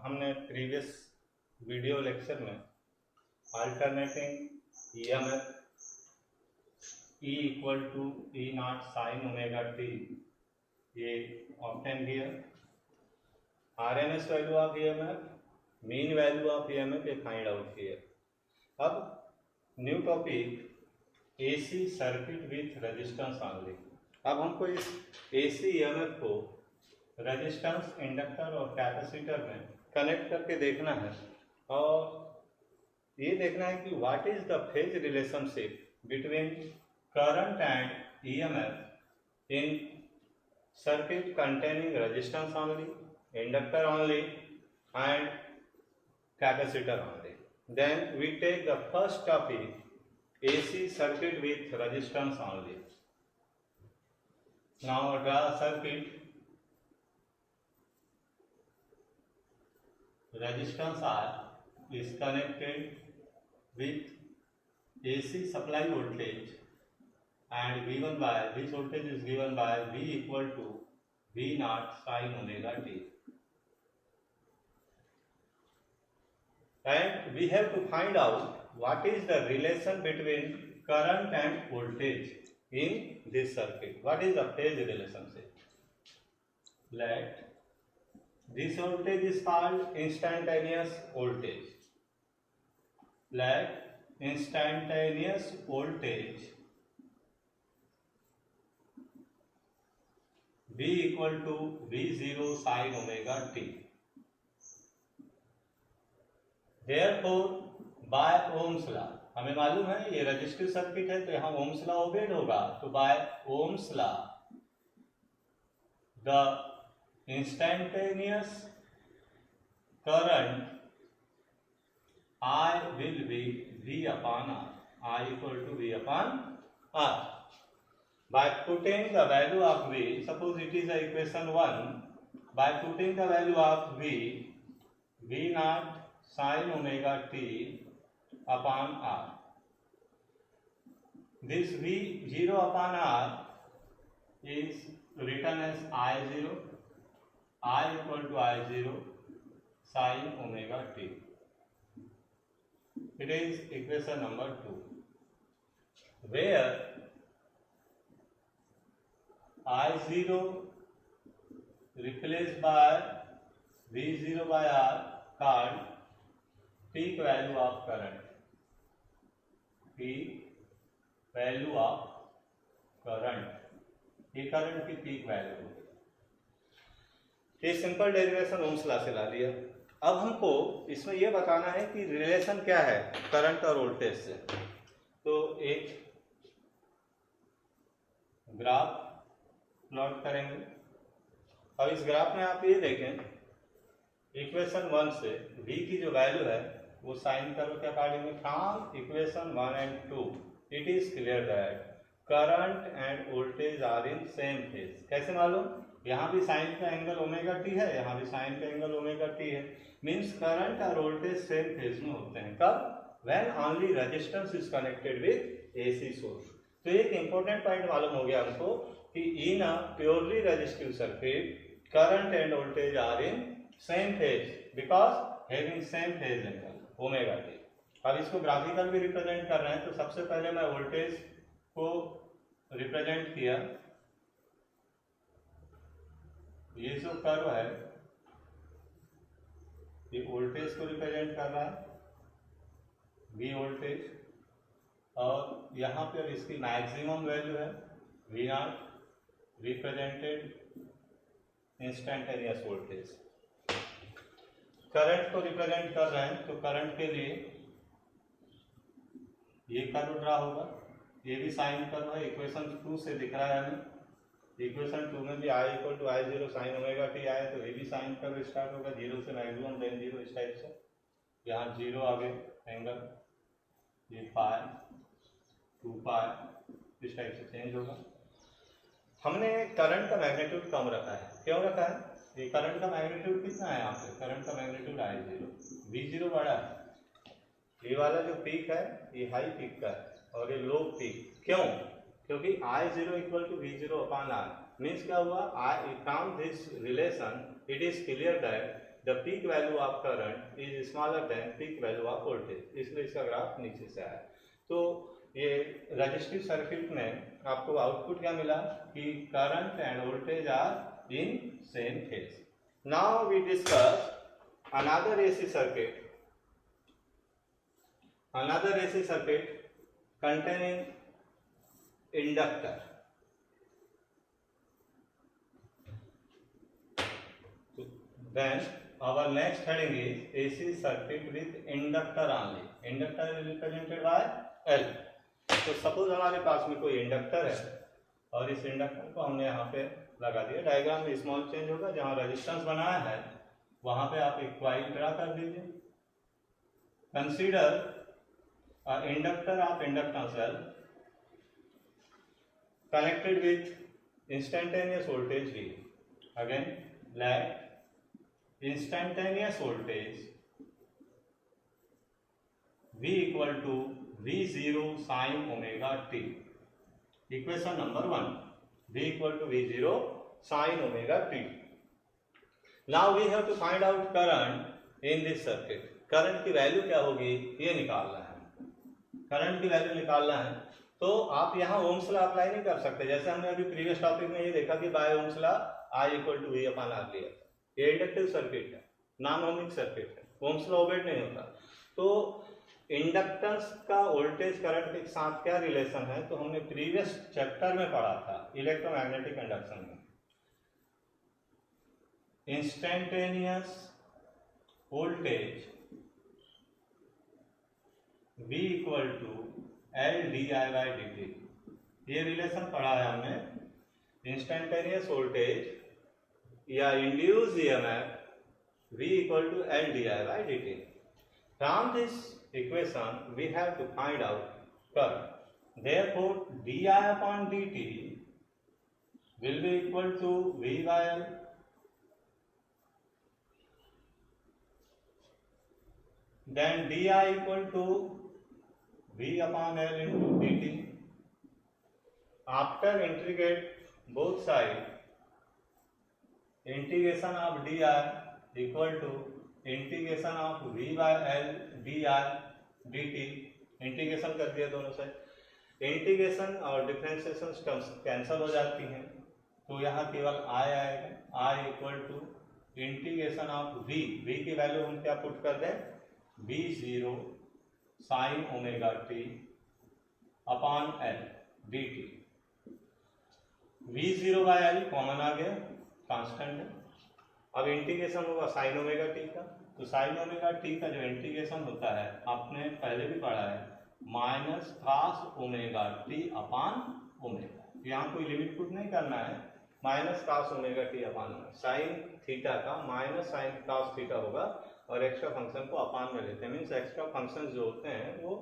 हमने previous video lecture में alternating EMF E equal to E naught sine omega T ये obtain किया। RMS value of EMF, mean value of EMF ये find out किया। अब new topic AC circuit with resistance only. अब हमको इस AC EMF को रेजिस्टेंस, इंडक्टर और कैपेसिटर में कनेक्ट करके देखना है और ये देखना है कि what is the phase relationship between current and EMF in circuit containing resistance only, inductor only and capacitor only. Then we take the first topic AC circuit with resistance only. Now draw a circuit. Resistance R is connected with AC supply voltage and given by this voltage is given by V equal to V naught sin omega t, and we have to find out what is the relation between current and voltage in this circuit. What is the phase relationship? Let this voltage is called instantaneous voltage. Let instantaneous voltage V equal to V0 sin omega t. Therefore, by Ohm's law, हमें मालूम है ये resistive circuit है तो यहाँ ohms law obeyed होगा, तो by Ohm's law the instantaneous current I will be V upon R. I equal to V upon R. By putting the value of V, suppose it is a equation 1, by putting the value of V, V naught sin omega t upon R. This V0 upon R is written as I0, I equal to I0 sin omega t. It is equation number 2, where I0 replaced by V0 by R called peak value of current. Peak value of current. ये current की peak value होगी। ये simple derivation Ohm's law से ला लिया। अब हमको इसमें यह बताना है कि रिलेशन क्या है करंट और वोल्टेज से। तो एक ग्राफ प्लॉट करेंगे। अब इस ग्राफ में आप ये देखें, इक्वेशन 1 से V की जो वैल्यू है वो साइन कर्व के अकॉर्डिंग में from equation 1 and 2 it is clear that current and voltage are in same phase. कैसे मालूम? यहाँ भी साइन का एंगल ओमेगा टी है, यहाँ भी साइन का एंगल ओमेगा टी है। मीन्स करंट और वोल्टेज सेम फेज में होते हैं। कब? When only resistance is connected with AC source. तो एक इंपॉर्टेंट पॉइंट मालूम हो गया हमको कि in a purely resistive circuit, current and voltage are in same phase because having same phase angle omega t. अब इसको ग्राफिकल भी रिप्रेजेंट कर रहे हैं, तो सबसे पहले मैं वोल्टेज को रिप्रेजेंट किया। ये जो कर्व है ये वोल्टेज को रिप्रेजेंट कर रहा है, V वोल्टेज, और यहाँ पर इसकी मैक्सिमम वैल्यू है V not represented instantaneous voltage. Current को रिप्रेजेंट कर रहे हैं तो करंट के लिए ये कर्व ड्रा होगा, ये भी साइन कर्व है, इक्वेशन 2 से दिख रहा है हमें। इक्वेशन 2 में भी I equal to I0 sine omega T आया, तो ये भी साइन कर्व स्टार्ट होगा 0 से मैक्सिमम देन 0 इस टाइप से। यहाँ 0 आगे एंगल, ये पाई 2 पाई इस टाइप से चेंज होगा। हमने करंट का मैग्नीट्यूड कम रखा है। क्यों रखा है? ये करंट का मैग्नीट्यूड कितना है? यहाँ पे करंट का मैग्नीट्यूड I0, V0 बड़ा है। ये वाला जो पीक है ये हाई पीक का है और ये लो पीक। क्यों? क्योंकि I0 equal to V0 upon R means क्या हुआ? From this relation it is clear that the peak value of current is smaller than peak value of voltage, इसलिए इसका ग्राफ नीचे से आया। तो ये रजिस्टिव सर्किट में आपको आउटपुट क्या मिला कि current and voltage are in same phase. Now we discuss another AC circuit containing inductor। Then our next heading is AC circuit with inductor only। Inductor is represented by L। तो suppose हमारे पास में कोई inductor है और इस inductor को हमने यहाँ पे लगा दिया। डायग्राम में स्मॉल चेंज होगा, जहाँ रेजिस्टेंस बनाया है वहां पे आप एक कॉइल ड्रा कर दीजिए। Consider inductor of inductance L connected with instantaneous voltage V। Again, let instantaneous voltage V equal to V0 sin omega t। Equation number 1, V equal to V0 sin omega t। Now we have to find out current in this circuit। Current की value क्या होगी ये निकालना है। Current की value निकालना है तो आप यहाँ ओम्स लॉ अप्लाई नहीं कर सकते। जैसे हमने अभी प्रीवियस टॉपिक में ये देखा कि by Ohm's law I equal to V upon R लिया था। ये इंडक्टिव सर्किट है, नॉन ओमिक सर्किट है, ओम्स लॉ ओबेड नहीं होता। तो इंडक्टेंस का वोल्टेज करंट के साथ क्या रिलेशन है तो हमने प्रीवियस चैप्टर में पढ़ा था इलेक्ट्रोमैग्नेटिक इंडक्शन में। Instantaneous voltage V equal to L d i by d t, ये रिलेशन पढ़ा है हमने। इंस्टेंटेनियस वोल्टेज या induce EMF V equal to L d i by d t. From this equation we have to find out current. Therefore di upon dt will be equal to V by L। Then di equal to V upon L into dt। After integrate both sides, integration of di equal to integration of V by L di dt। Integration कर दिया दोनों side. Integration और differentiation terms cancel हो जाती हैं तो यहाँ केवल I आएगा। I equal to integration of V की वैल्यू हम क्या पुट कर दें V0 sin omega t upon L dt। V0 by L common आ गया, कांस्टेंट है। अब इंटीग्रेशन होगा साइन ओमेगा t का, तो साइन ओमेगा t का जो इंटीग्रेशन होता है आपने पहले भी पढ़ा है minus cos omega t upon omega. यहाँ कोई लिमिट पुट नहीं करना है, minus cos omega t upon sine theta का माइनस साइन कॉस थीटा होगा और एक्स्ट्रा फंक्शन को अपान में लेते हैं। मीन्स एक्स्ट्रा फंक्शन जो होते हैं वो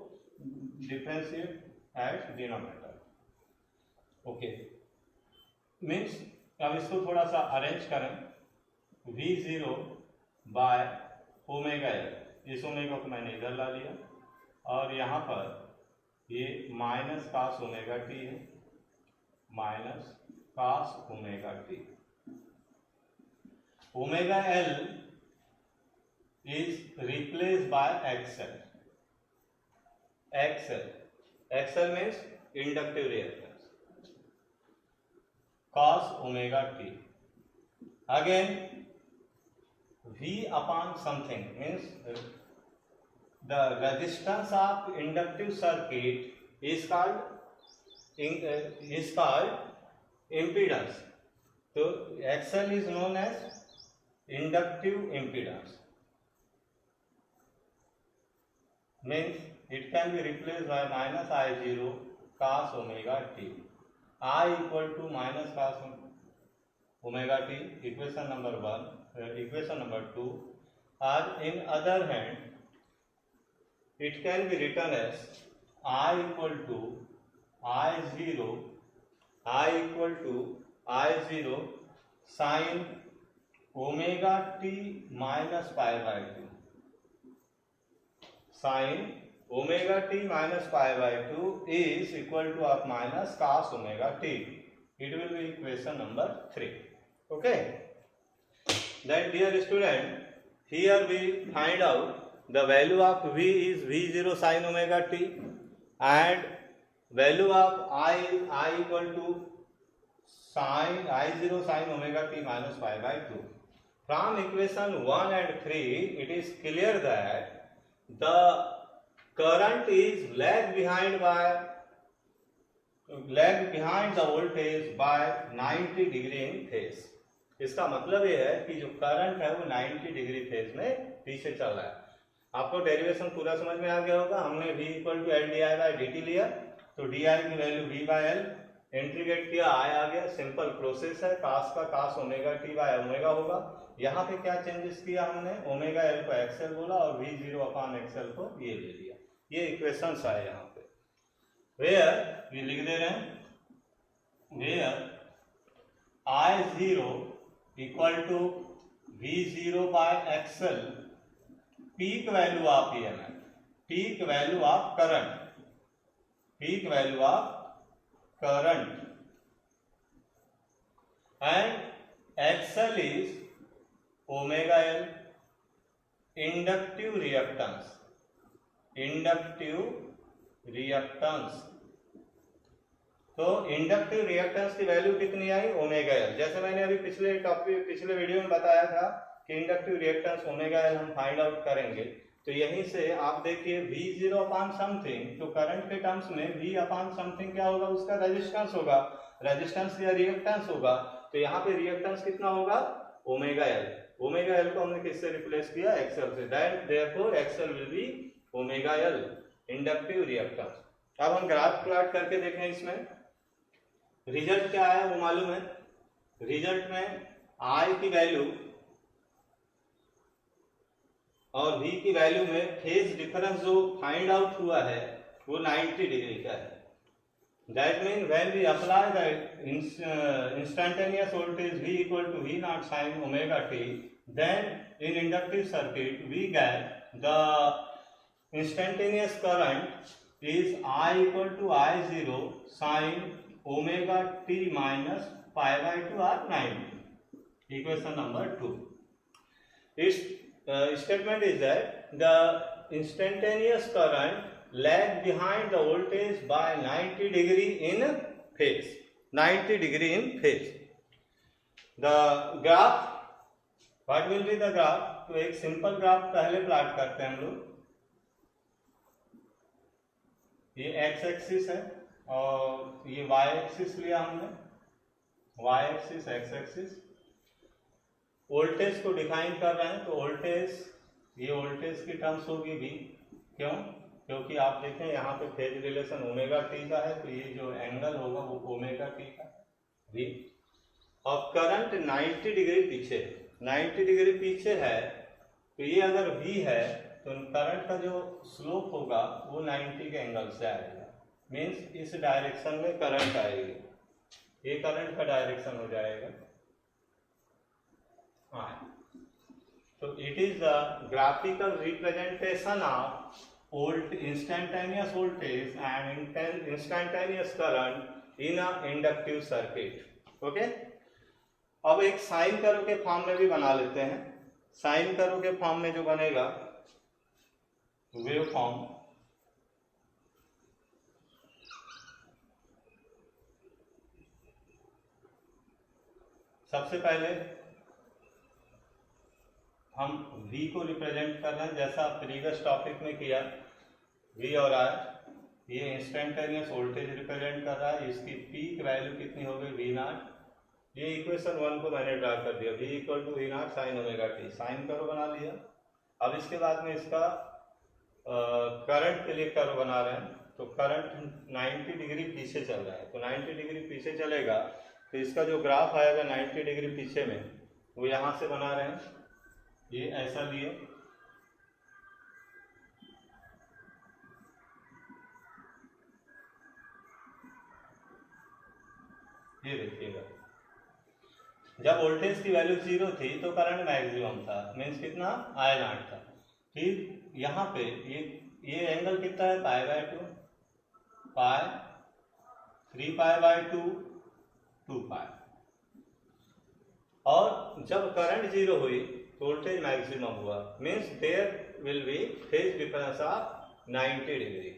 differentiate at denominator. Okay, means अब इसको थोड़ा सा अरेंज करें। V0 बाय ओमेगा L, इस ओमेगा को मैंने इधर ला लिया और यहाँ पर ये माइनस कॉस ओमेगा t है, minus cos omega t। Omega L is replaced by XL। XL means inductive reactance, cos omega t। Again V upon something means the resistance of inductive circuit is called impedance। So XL is known as inductive impedance, means it can be replaced by minus I0 cos omega t। I equal to minus cos omega t, equation number 1, equation number 2। Or in other hand, it can be written as I equal to I0 sin omega t minus pi by 2। Sin omega t minus pi by 2 is equal to of minus cos omega t। It will be equation number 3। Okay, then dear student, here we find out the value of V is V0 sin omega t and value of I is I equal to sin I0 sin omega t minus pi by 2. From equation 1 and 3 it is clear that the current is lag behind the voltage by 90 degree in phase. इसका मतलब ये है कि जो current है वो 90 degree phase में पीछे चल रहा है। आपको डेरिवेशन पूरा समझ में आ गया होगा। हमने V equal to L d i by d t लिया, तो डी आई की value V by L integrate किया, आई आ गया। सिंपल प्रोसेस है, कास का cos omega t by omega होगा। यहाँ पे क्या चेंजेस किया हमने, ओमेगा एल को एक्सएल बोला और V जीरो अपॉन एक्सएल को ये ले लिया। ये इक्वेशंस है यहाँ पे। वेयर ये लिख दे रहे हैं, where I zero equal to V zero by XL peak value of EMF, peak value of current, peak value of current and XL is omega L inductive reactance, inductive reactance. तो inductive reactance की value कितनी आई, omega L. जैसे मैंने अभी पिछले video में बताया था कि इंडक्टिव रिएक्टेंस ओमेगा एल हम फाइंड आउट करेंगे। तो यहीं से आप देखिए V जीरो अपॉन समथिंग, तो करंट के टर्म्स में V अपॉन समथिंग क्या होगा, उसका रेजिस्टेंस होगा, रेजिस्टेंस या रिएक्टेंस होगा। तो यहाँ पे रिएक्टेंस कितना होगा, ओमेगा एल। ओमेगा एल को हमने किससे रिप्लेस किया, एक्सएल से। That therefore XL will be omega L, inductive reactance. अब हम ग्राफ प्लॉट करके देखें, इसमें रिजल्ट क्या है वो मालूम है। रिजल्ट में I की वैल्यू और V की वैल्यू में फेज डिफरेंस जो फाइंड आउट हुआ है वो 90 डिग्री का है। That mean when we apply the instantaneous voltage V equal to V not sine omega t, then in inductive circuit we get the instantaneous current is I equal to I0 sin omega t minus pi by 2 or 90. Equation number 2. Its statement is that the instantaneous current lag behind the voltage by 90 degree in phase. 90 degree in phase. The graph, what will be the graph? तो एक simple graph पहले plot करते हैं हम लोग। ये x axis है और ये वाई एक्सिस लिया हमने, Y axis X axis. Voltage को डिफाइन कर रहे हैं, तो वोल्टेज, ये वोल्टेज की टर्म्स होगी V। क्यों, क्योंकि आप देखें यहाँ पे फेज रिलेशन ओमेगा टी का है, तो ये जो एंगल होगा वो ओमेगा टी का V। और करंट 90 डिग्री पीछे, 90 डिग्री पीछे है, तो ये अगर V है तो करंट का जो स्लोप होगा वो 90 के एंगल से आएगा। मीन्स इस डायरेक्शन में करंट आएगी, ये करंट का डायरेक्शन हो जाएगा। तो it is the graphical representation of instantaneous voltage and instantaneous current in a inductive circuit. Okay, अब एक साइन कर्व के फॉर्म में भी बना लेते हैं। साइन कर्व के फॉर्म में जो बनेगा वेव फॉर्म, सबसे पहले हम V को रिप्रेजेंट कर रहे हैं जैसा प्रीवियस टॉपिक में किया। V और I, ये इंस्टेंटेनियस वोल्टेज रिप्रेजेंट कर रहा है, इसकी पीक वैल्यू कितनी हो गई, V नॉट। ये इक्वेशन 1 को मैंने ड्रा कर दिया, V equal to V not sine omega t, sine curve बना लिया। अब इसके बाद में इसका करंट के लिए कर्व बना रहे हैं, तो करंट 90 डिग्री पीछे चल रहा है, तो 90 डिग्री पीछे चलेगा, तो इसका जो ग्राफ आएगा 90 डिग्री पीछे में वो यहाँ से बना रहे हैं, ये ऐसा लिए। ये देखिएगा, जब वोल्टेज की वैल्यू 0 थी तो करंट मैक्सिमम था, मीन्स कितना, I नॉट था। फिर यहाँ पे ये एंगल कितना है, pi by 2, pi 3 pi by 2, 2 पाई। और जब करंट 0 हुई वोल्टेज मैक्सिमम हुआ, means there will be phase difference of 90 degree.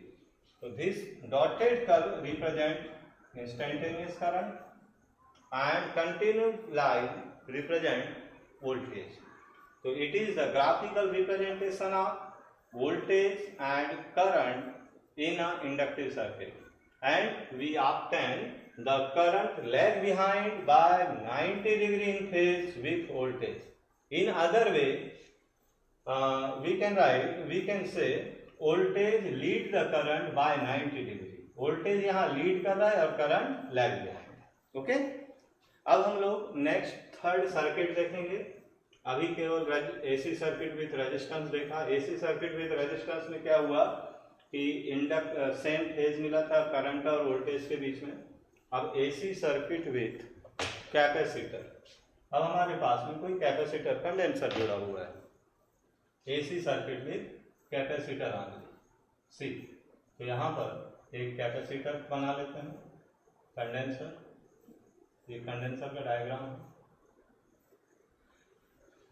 तो this dotted curve represent instantaneous current and continued line represent voltage. So it is the graphical representation of voltage and current in an inductive circuit, and we obtain the current lag behind by 90 degree in phase with voltage. In other way, we can say voltage lead the current by 90 degree. voltage यहाँ lead कर रहा है और current lag behind है. Okay? अब हम लोग next third circuit देखेंगे। अभी केवल एसी सर्किट विथ रेजिस्टेंस देखा। एसी सर्किट विथ रेजिस्टेंस में क्या हुआ कि सेम फेज मिला था करंट और वोल्टेज के बीच में। अब एसी सर्किट विथ कैपेसिटर, अब हमारे पास में कोई कैपेसिटर कंडेंसर जुड़ा हुआ है। AC circuit with capacitor only C, तो यहाँ पर एक कैपेसिटर बना लेते हैं, कंडेंसर। ये कंडेंसर का डायग्राम है।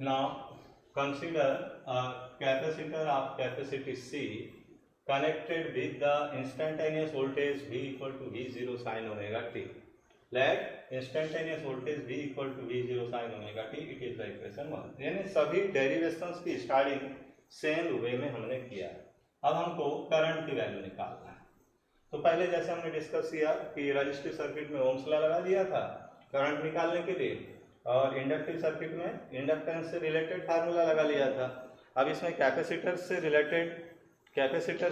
Now consider a capacitor of capacity C connected with the instantaneous voltage V equal to V0 sin omega t. Let instantaneous voltage V equal to V0 sin omega t. It is the equation 1. यानी सभी derivations की starting same way में हमने किया है। अब हमको current की वैल्यू निकालना है। तो पहले जैसे हमने डिस्कस किया कि रजिस्टिव सर्किट में ओम्स लॉ लगा दिया था करंट निकालने के लिए, और इंडक्टिव सर्किट में इंडक्टेंस से रिलेटेड फार्मूला लगा लिया था। अब इसमें कैपेसिटर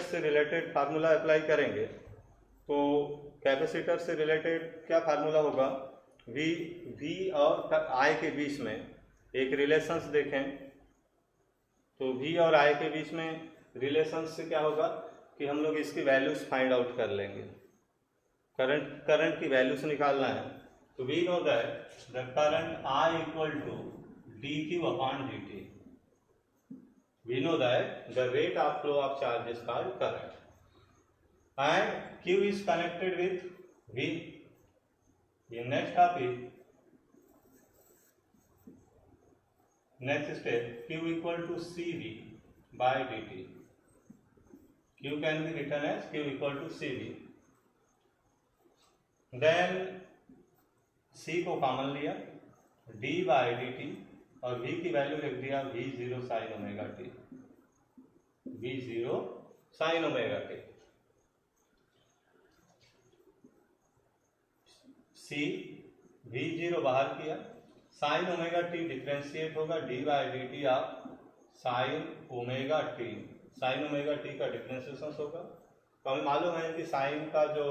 से रिलेटेड फार्मूला अप्लाई करेंगे। तो कैपेसिटर से रिलेटेड क्या फार्मूला होगा, V और I के बीच में एक रिलेशंस देखें तो V और I के बीच में रिलेशंस से क्या होगा कि हम लोग इसकी वैल्यूज फाइंड आउट कर लेंगे। करंट की वैल्यूज निकालना है। तो we know that the current I equal to dq upon dt. We know that the rate of flow of charge is called current, and Q is connected with V. In next topic, next step, Q equal to CV by dt. Q can be written as Q equal to CV. Then C को common लिया, d by dt, और V की value लिख दिया V0 sin omega t, V0 sin omega t। C V0 बाहर किया, sin omega t differentiate होगा d by dt of sin omega t। sin omega t का डिफ्रेंशिएशन होगा। तो हमें मालूम है कि sin का जो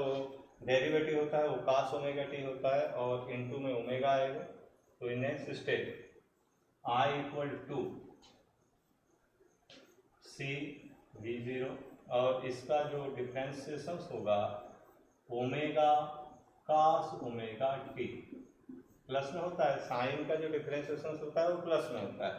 डेरिवेटिव होता है वो cos ओमेगा t होता है और इनटू में ओमेगा आएगा। तो in next step I equal to C V0, और इसका जो डिफ्रेंशिएशन होगा omega cos omega t, plus में होता है। साइन का जो डिफ्रेंशिएशन होता है वो प्लस में होता है,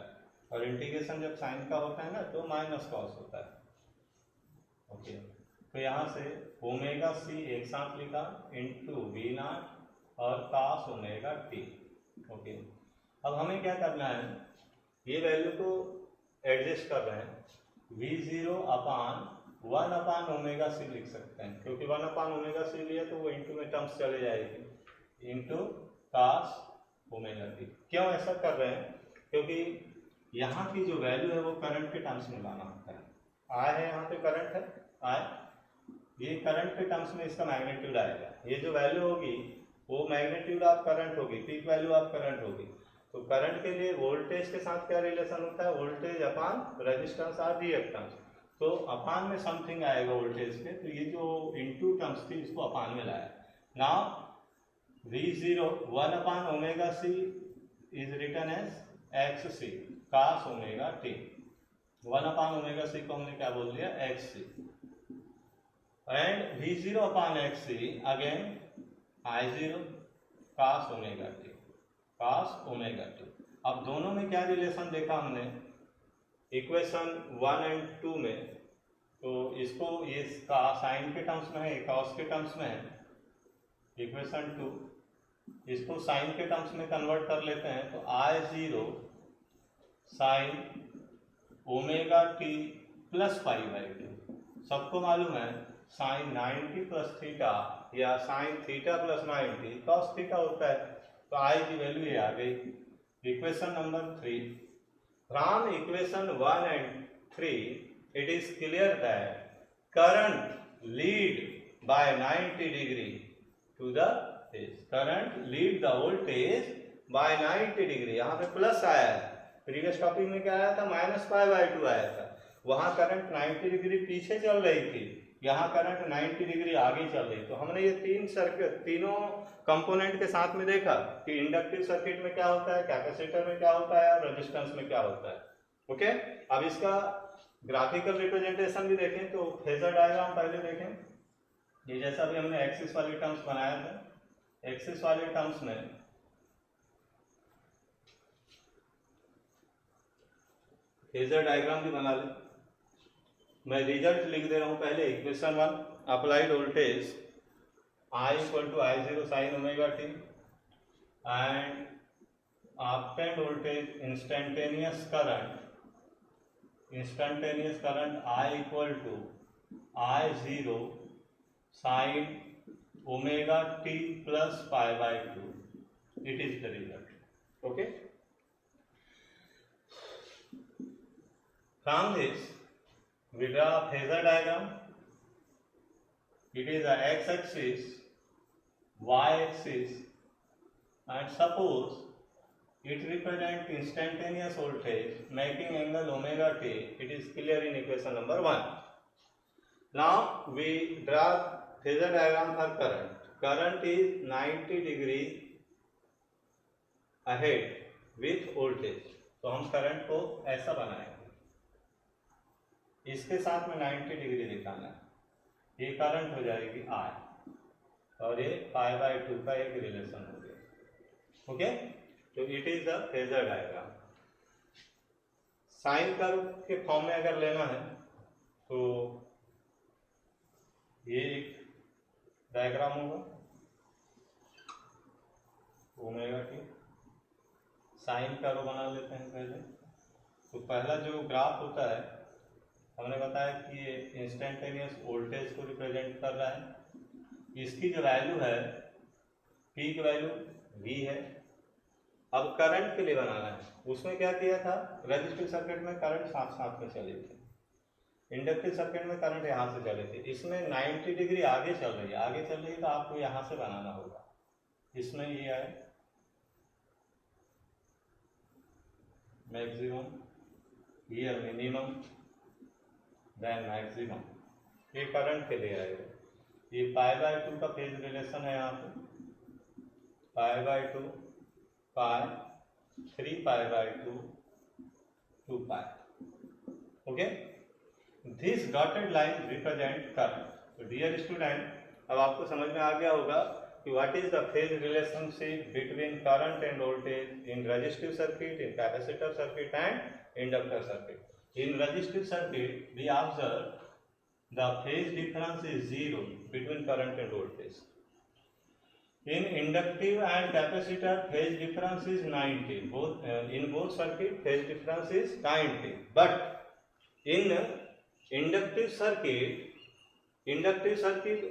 और इंटीग्रेशन जब साइन का होता है ना तो माइनस कॉस होता है। ओके, तो यहाँ से ओमेगा c एक साथ लिखा इंटू V0 और cos ओमेगा t। ओके, अब हमें क्या करना है, ये वैल्यू को एडजस्ट कर रहे हैं। V0 अपान 1 अपान ओमेगा c लिख सकते हैं, क्योंकि 1 अपान ओमेगा c लिया तो वो इंटू में टर्म्स चले जाएगी, इंटू cos ओमेगा t। क्यों ऐसा कर रहे हैं, क्योंकि यहाँ की जो वैल्यू है वो करंट के टर्म्स में लाना होता है। I है, यहाँ पे करंट है I, ये करंट के टर्म्स में इसका मैग्नीट्यूड आएगा। ये जो वैल्यू होगी वो मैग्नीट्यूड ऑफ करंट होगी, पीक वैल्यू ऑफ करंट होगी। तो करंट के लिए वोल्टेज के साथ क्या रिलेशन होता है, वोल्टेज अपान रेजिस्टेंस और रिएक्टेंस। तो अपान में समथिंग आएगा वोल्टेज के, तो ये जो इनटू टर्म्स थी इसको अपान में लाया। Now V0 1 upon omega c is written as xc cos omega t। 1 upon omega c को हमने क्या बोल दिया, xc, and V0 upon xc again I0 cos omega t, cos omega t। अब दोनों में क्या रिलेशन देखा हमने इक्वेशन 1 और 2 में, तो इसको ये साइन के टर्म्स में है, कॉस के टर्म्स में है। इक्वेशन 2 इसको साइन के टर्म्स में कन्वर्ट कर लेते हैं, तो I0 sine omega T plus pi by two. सबको मालूम है साइन 90 प्लस थीटा या sine theta plus 90 cos theta होता है, तो आई की वैल्यू ये आ गई। Equation number 3, from equation 1 and 3 it is clear that current lead by 90 degree to the phase, current lead the voltage by 90 degree। यहाँ पे plus आया है, प्रीवियस टॉपिक में क्या आया था, माइनस पाई बाई टू आया था। वहां करंट 90 डिग्री पीछे चल रही थी, यहाँ करंट 90 डिग्री आगे चल रही। तो हमने ये तीन सर्किट, तीनों कंपोनेंट के साथ में देखा कि इंडक्टिव सर्किट में क्या होता है, कैपेसिटर में क्या होता है और रेजिस्टेंस में क्या होता है। ओके, अब इसका ग्राफिकल रिप्रेजेंटेशन भी देखें तो फेजर डायग्राम पहले देखें। ये जैसा भी हमने एक्सिस वाले टर्म्स बनाया था, एक्सिस वाले टर्म्स में फेजर डायग्राम भी बना ले। मैं रिजल्ट लिख दे रहा हूं पहले। Equation 1, applied voltage I equal to I0 sine omega t and obtained voltage instantaneous current I equal to I0 sin omega t plus pi by 2. It is the result. Okay. From this we draw a phasor diagram. It is a x-axis, y-axis, and suppose it represents instantaneous voltage making angle omega t. It is clear in equation number 1. Now we draw phasor diagram for current. Current is 90 degree ahead with voltage. तो हम current को ऐसा बनाएंगे, इसके साथ में 90 degree दिखाना है। ये करंट हो जाएगी I और ये पाई बाई 2 का एक रिलेशन हो गया। ओके, तो it is the phasor diagram. Sign curve के फॉर्म में अगर लेना है तो ये एक डायग्राम होगा, ओमेगा टी। साइन कर्व बना लेते हैं पहले। तो पहला जो ग्राफ होता है हमने बताया कि ये इंस्टेंटेनियस वोल्टेज को रिप्रेजेंट कर रहा है। इसकी जो वैल्यू है, पीक वैल्यू V है। अब करंट के लिए बनाना है, उसमें क्या किया था, रेजिस्टिव सर्किट में करंट साथ साथ में चली थी, इंडक्टिव सर्किट में करंट यहाँ से चले थे। इसमें 90 डिग्री आगे चल रही है, तो आपको यहाँ से बनाना होगा। इसमें ये आए मैक्सिमम, ये मिनिमम, देन मैक्सिमम। ये करंट के लिए आएगा। ये पाई बाई 2 का फेज रिलेशन है, यहाँ पे pi by 2 pi 3 pi by 2 2 pi. Okay, this dotted line represent current. तो डियर स्टूडेंट, अब आपको समझ में आ गया होगा कि what is the phase relationship between current and voltage in resistive circuit, in capacitor circuit and inductor circuit. In resistive circuit, we observe the phase difference is 0 between current and voltage. In inductive and capacitor, phase difference is 90. In both circuit, phase difference is 90. But in inductive circuit,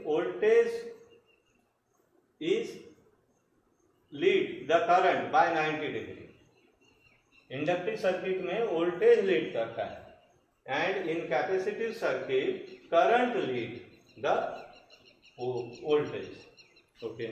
voltage is lead the current by 90 degree. Inductive circuit में voltage lead करता है and in capacitive circuit current lead the voltage. Okay.